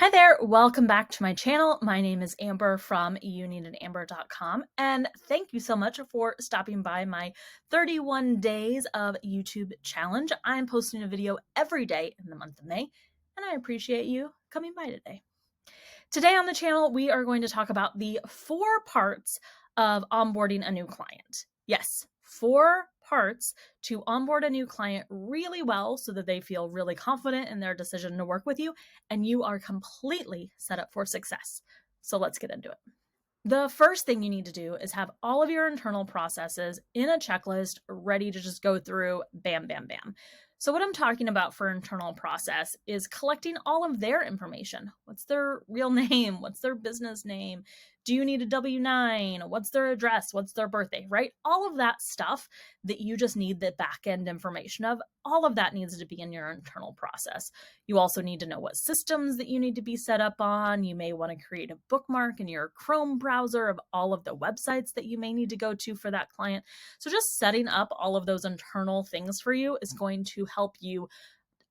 Hi there, welcome back to my channel. My name is Amber from youneededamber.com, and thank you so much for stopping by my 31 days of YouTube challenge. I'm posting a video every day in the month of May, and I appreciate you coming by today. Today on the channel, we are going to talk about the 4 parts of onboarding a new client. Yes, 4 parts to onboard a new client really well so that they feel really confident in their decision to work with you and you are completely set up for success. So let's get into it. The first thing you need to do is have all of your internal processes in a checklist ready to just go through bam, bam, bam. So what I'm talking about for internal process is collecting all of their information. What's their real name? What's their business name? Do you need a W-9? What's their address? What's their birthday, right? All of that stuff that you just need the back end information of, all of that needs to be in your internal process. You also need to know what systems that you need to be set up on. You may want to create a bookmark in your Chrome browser of all of the websites that you may need to go to for that client. So just setting up all of those internal things for you is going to help you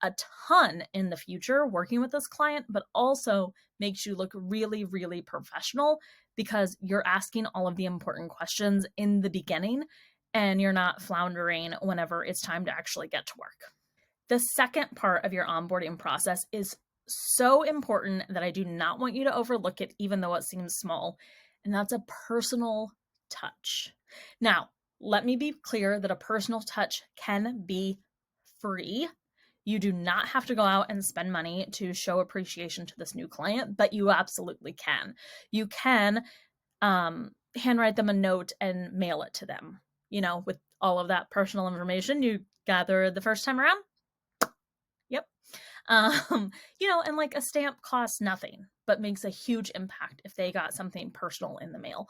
a ton in the future working with this client, but also makes you look really, really professional because you're asking all of the important questions in the beginning and you're not floundering whenever it's time to actually get to work. The second part of your onboarding process is so important that I do not want you to overlook it, even though it seems small, and that's a personal touch. Now, let me be clear that a personal touch can be free. You do not have to go out and spend money to show appreciation to this new client, but you absolutely can. You can handwrite them a note and mail it to them, with all of that personal information you gathered the first time around. Yep. And like a stamp costs nothing, but makes a huge impact if they got something personal in the mail.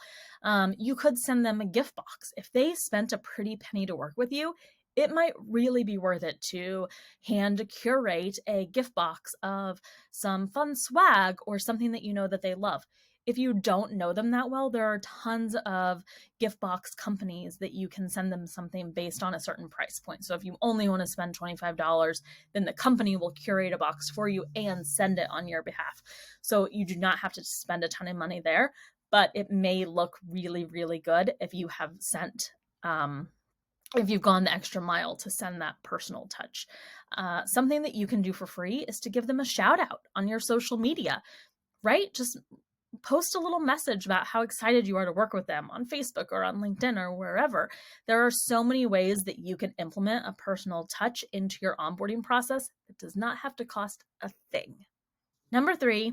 You could send them a gift box. If they spent a pretty penny to work with you, it might really be worth it to hand curate a gift box of some fun swag or something that you know that they love. If you don't know them that well, there are tons of gift box companies that you can send them something based on a certain price point. So if you only want to spend $25, then the company will curate a box for you and send it on your behalf. So you do not have to spend a ton of money there, but it may look really, really good if you have sent if you've gone the extra mile to send that personal touch. Something that you can do for free is to give them a shout out on your social media, right? Just post a little message about how excited you are to work with them on Facebook or on LinkedIn or wherever. There are so many ways that you can implement a personal touch into your onboarding process that does not have to cost a thing. Number 3,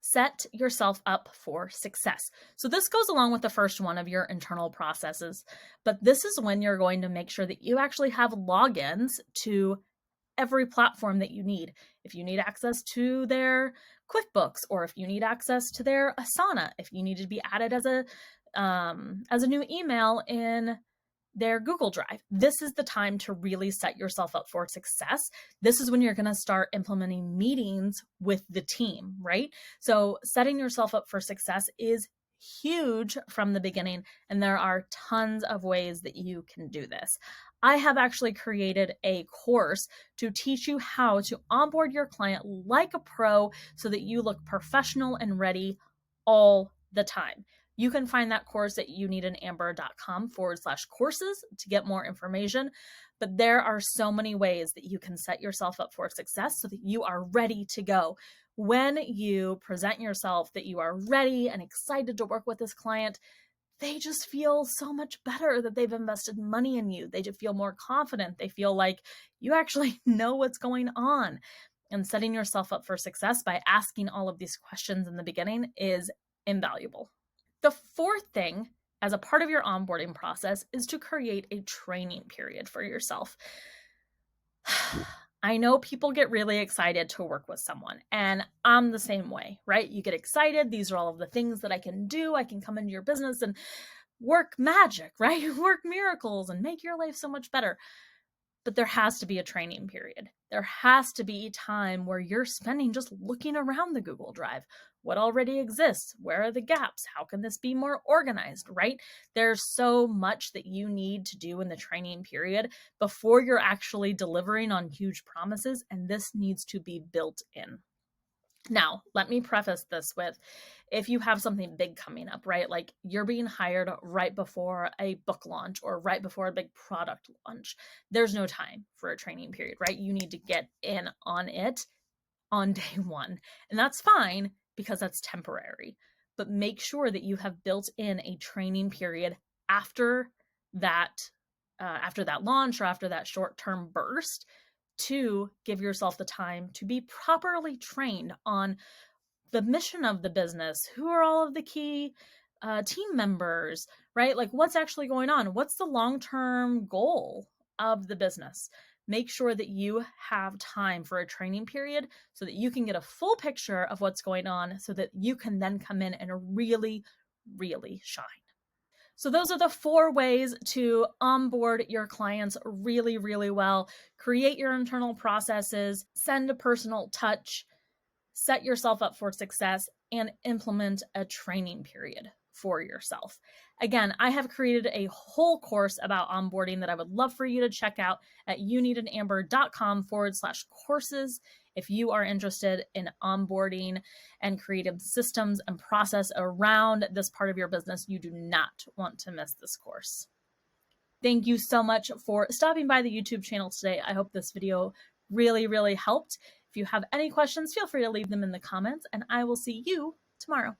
set yourself up for success. So this goes along with the first one of your internal processes, but this is when you're going to make sure that you actually have logins to every platform that you need. If you need access to their QuickBooks, or if you need access to their Asana, if you need to be added as a new email in their Google Drive, this is the time to really set yourself up for success. This is when you're going to start implementing meetings with the team, right? So setting yourself up for success is huge from the beginning, and there are tons of ways that you can do this. I have actually created a course to teach you how to onboard your client like a pro so that you look professional and ready all the time. You can find that course at youneededamber.com/courses to get more information. But there are so many ways that you can set yourself up for success so that you are ready to go. When you present yourself that you are ready and excited to work with this client, they just feel so much better that they've invested money in you. They just feel more confident. They feel like you actually know what's going on. And setting yourself up for success by asking all of these questions in the beginning is invaluable. The fourth thing as a part of your onboarding process is to create a training period for yourself. I know people get really excited to work with someone, and I'm the same way, right? You get excited. These are all of the things that I can do. I can come into your business and work magic, right? Work miracles and make your life so much better. But there has to be a training period. There has to be time where you're spending just looking around the Google Drive. What already exists? Where are the gaps? How can this be more organized, right? There's so much that you need to do in the training period before you're actually delivering on huge promises, and this needs to be built in. Now, let me preface this with, if you have something big coming up, right? Like you're being hired right before a book launch or right before a big product launch, there's no time for a training period, right? You need to get in on it on day one. And that's fine because that's temporary. But make sure that you have built in a training period after that launch or after that short-term burst, to give yourself the time to be properly trained on the mission of the business. Who are all of the key team members, right? Like what's actually going on? What's the long-term goal of the business? Make sure that you have time for a training period so that you can get a full picture of what's going on, so that you can then come in and really, really shine. So those are the 4 ways to onboard your clients really, really well. Create your internal processes, send a personal touch, set yourself up for success, and implement a training period for yourself. Again, I have created a whole course about onboarding that I would love for you to check out at youneedonamber.com/courses if you are interested in onboarding and creative systems and process around this part of your business. You do not want to miss this course. Thank you so much for stopping by the YouTube channel today. I hope this video really, really helped. If you have any questions, feel free to leave them in the comments, and I will see you tomorrow.